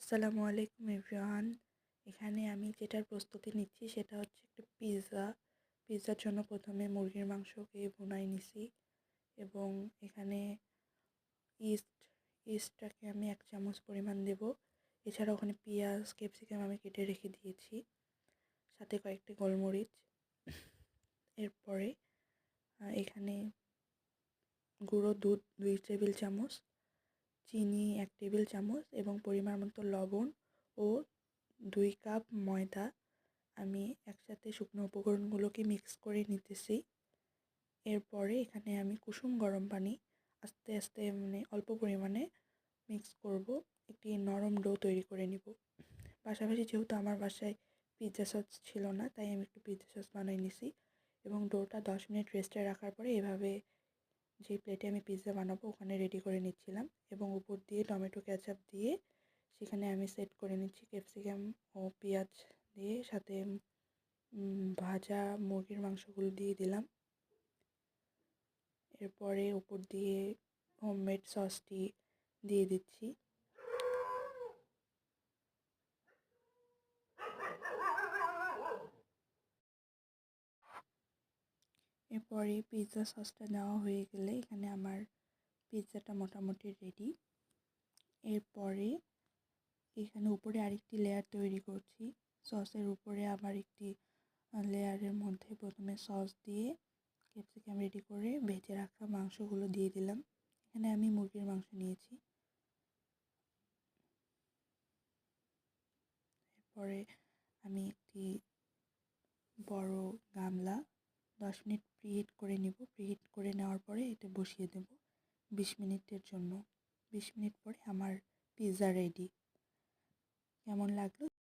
আসসালামু আলাইকুম এভরিওয়ান। এখানে আমি যেটার প্রস্তুতি নিচ্ছি সেটা হচ্ছে একটা পিৎজার জন্য প্রথমে মুরগির মাংসকে ভুনাই নিছি এবং এখানে ইস্ট ইস্টটাকে আমি 1 চামচ পরিমাণ দেব। এছাড়া ওখানে পেঁয়াজ ক্যাপসিকাম আমি কেটে রেখে দিয়েছি, সাথে কয়েকটি গোলমরিচ। এরপরে এখানে গুঁড়ো দুধ 2 টেবিল চামচ, চিনি 1 টেবিল চামচ এবং পরিমাণ মতো লবণ ও 2 কাপ ময়দা আমি একসাথে শুকনো উপকরণগুলোকে মিক্স করে নিতেছি। এরপরে এখানে আমি কুসুম গরম পানি আস্তে আস্তে অল্প পরিমাণে মিক্স করব, একটি নরম ডো তৈরি করে নিব। পাশাপাশি যেহেতু আমার বাসায় পিৎজা সস ছিল না, তাই আমি একটু পিৎজা সস বানিয়ে নিছি এবং ডোটা 10 মিনিট রেস্টে রাখার পরে এভাবে যে প্লেটে আমি পিৎজা বানাবো ওখানে রেডি করে নিচ্ছিলাম এবং উপর দিয়ে টমেটো কেচাপ দিয়ে সেখানে আমি সেট করে নিচ্ছি ক্যাপসিকাম ও পেঁয়াজ দিয়ে, সাথে ভাজা মুরগির মাংসগুলো দিয়ে দিলাম। এরপরে উপর দিয়ে হোমমেড সসটি দিয়ে দিচ্ছি। এরপরে পিৎজা সসটা দেওয়া হয়ে গেলে এখানে আমার পিৎজাটা মোটামুটি রেডি। এরপরে এখানে উপরে আরেকটি লেয়ার তৈরি করছি। সসের উপরে আবার একটি লেয়ারের মধ্যে প্রথমে সস দিয়ে ক্যাপসিকাম রেডি করে ভেজে রাখা মাংসগুলো দিয়ে দিলাম। এখানে আমি মুরগির মাংস নিয়েছি। এরপরে আমি একটি বড় গামলা 10 মিনিট প্রিহিট করে নিব। প্রিহিট করে নেওয়ার পরে এটা বসিয়ে দেব 20 মিনিটের জন্য। 20 মিনিট পরে আমার পিৎজা রেডি। কেমন লাগলো?